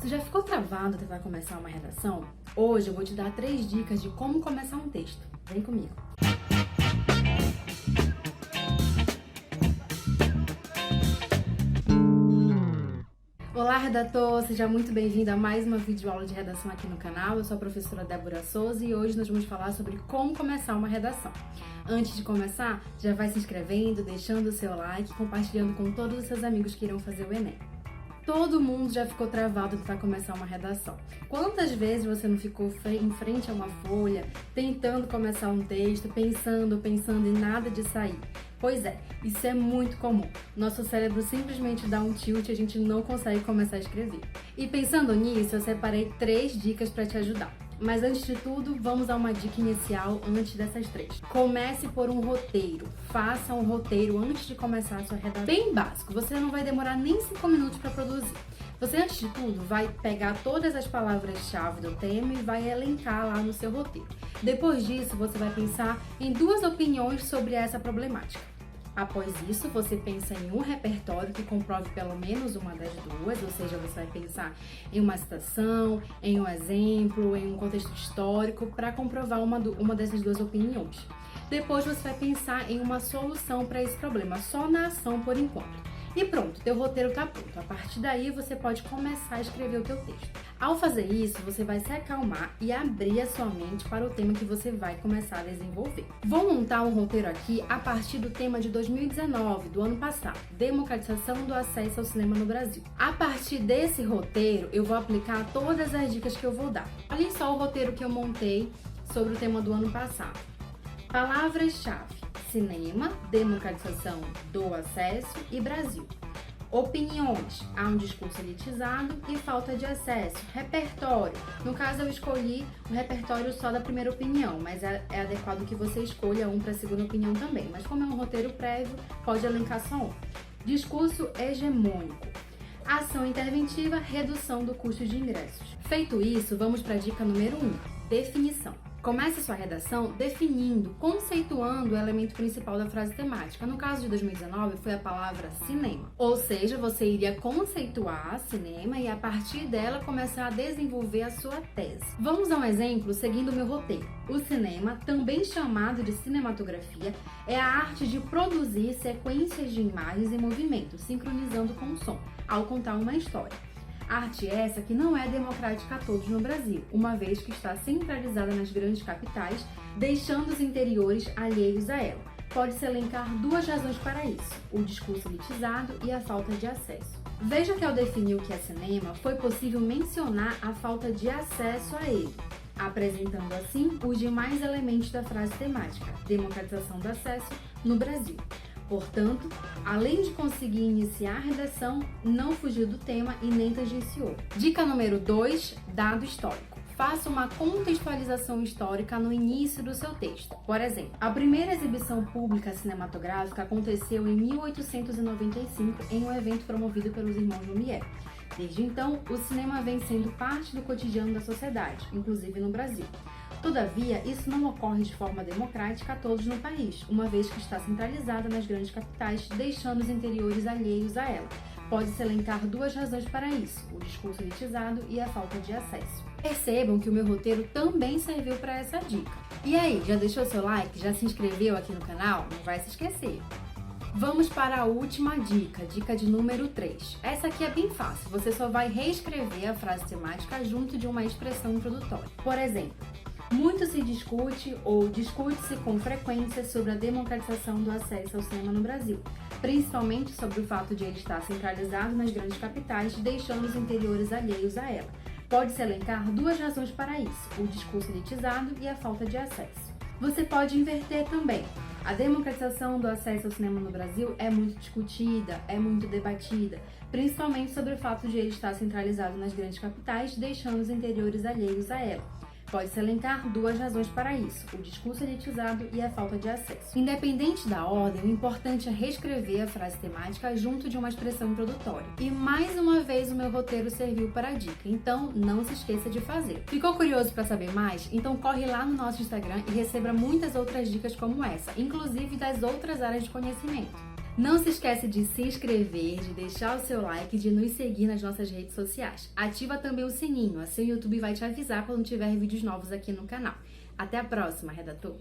Você já ficou travado tentar começar uma redação? Hoje eu vou te dar 3 dicas de como começar um texto. Vem comigo! Olá, redator! Seja muito bem-vindo a mais uma videoaula de redação aqui no canal. Eu sou a professora Débora Souza e hoje nós vamos falar sobre como começar uma redação. Antes de começar, já vai se inscrevendo, deixando o seu like, compartilhando com todos os seus amigos que irão fazer o Enem. Todo mundo já ficou travado para começar uma redação. Quantas vezes você não ficou em frente a uma folha, tentando começar um texto, pensando e nada de sair? Pois é, isso é muito comum. Nosso cérebro simplesmente dá um tilt e a gente não consegue começar a escrever. E pensando nisso, eu separei 3 dicas para te ajudar. Mas antes de tudo, vamos a uma dica inicial antes dessas 3. Comece por um roteiro. Faça um roteiro antes de começar a sua redação. Bem básico, você não vai demorar nem 5 minutos para produzir. Você, antes de tudo, vai pegar todas as palavras-chave do tema e vai elencar lá no seu roteiro. Depois disso, você vai pensar em 2 opiniões sobre essa problemática. Após isso, você pensa em um repertório que comprove pelo menos uma das 2, ou seja, você vai pensar em uma citação, em um exemplo, em um contexto histórico, para comprovar uma dessas 2 opiniões. Depois você vai pensar em uma solução para esse problema, só na ação por enquanto. E pronto, teu roteiro está pronto. A partir daí você pode começar a escrever o teu texto. Ao fazer isso, você vai se acalmar e abrir a sua mente para o tema que você vai começar a desenvolver. Vou montar um roteiro aqui a partir do tema de 2019, do ano passado, democratização do acesso ao cinema no Brasil. A partir desse roteiro, eu vou aplicar todas as dicas que eu vou dar. Olha só o roteiro que eu montei sobre o tema do ano passado. Palavras-chave: cinema, democratização do acesso e Brasil. Opiniões: há um discurso elitizado e falta de acesso. Repertório: no caso eu escolhi o repertório só da primeira opinião, mas é adequado que você escolha um para a segunda opinião também. Mas como é um roteiro prévio, pode elencar só um. Discurso hegemônico: ação interventiva, redução do custo de ingressos. Feito isso, vamos para a dica número 1, definição. Comece sua redação definindo, conceituando o elemento principal da frase temática. No caso de 2019, foi a palavra cinema. Ou seja, você iria conceituar cinema e a partir dela começar a desenvolver a sua tese. Vamos a um exemplo seguindo o meu roteiro. O cinema, também chamado de cinematografia, é a arte de produzir sequências de imagens em movimento, sincronizando com o som, ao contar uma história. Arte essa que não é democrática a todos no Brasil, uma vez que está centralizada nas grandes capitais, deixando os interiores alheios a ela. Pode-se elencar 2 razões para isso: o discurso elitizado e a falta de acesso. Veja que ao definir o que é cinema, foi possível mencionar a falta de acesso a ele, apresentando assim os demais elementos da frase temática: democratização do acesso no Brasil. Portanto, além de conseguir iniciar a redação, não fugiu do tema e nem tangenciou. Dica número 2, dado histórico. Faça uma contextualização histórica no início do seu texto. Por exemplo, a primeira exibição pública cinematográfica aconteceu em 1895 em um evento promovido pelos irmãos Lumière. Desde então, o cinema vem sendo parte do cotidiano da sociedade, inclusive no Brasil. Todavia, isso não ocorre de forma democrática a todos no país, uma vez que está centralizada nas grandes capitais, deixando os interiores alheios a ela. Pode-se elencar 2 razões para isso: o discurso elitizado e a falta de acesso. Percebam que o meu roteiro também serviu para essa dica. E aí, já deixou seu like? Já se inscreveu aqui no canal? Não vai se esquecer! Vamos para a última dica, dica de número 3. Essa aqui é bem fácil, você só vai reescrever a frase temática junto de uma expressão introdutória. Por exemplo, muito se discute ou discute-se com frequência sobre a democratização do acesso ao cinema no Brasil, principalmente sobre o fato de ele estar centralizado nas grandes capitais, deixando os interiores alheios a ela. Pode-se elencar 2 razões para isso: o discurso elitizado e a falta de acesso. Você pode inverter também. A democratização do acesso ao cinema no Brasil é muito discutida, é muito debatida, principalmente sobre o fato de ele estar centralizado nas grandes capitais, deixando os interiores alheios a ela. Pode-se elencar 2 razões para isso: o discurso elitizado e a falta de acesso. Independente da ordem, o importante é reescrever a frase temática junto de uma expressão introdutória. E mais uma vez o meu roteiro serviu para a dica, então não se esqueça de fazer. Ficou curioso para saber mais? Então corre lá no nosso Instagram e receba muitas outras dicas como essa, inclusive das outras áreas de conhecimento. Não se esquece de se inscrever, de deixar o seu like e de nos seguir nas nossas redes sociais. Ativa também o sininho, assim o YouTube vai te avisar quando tiver vídeos novos aqui no canal. Até a próxima, redator!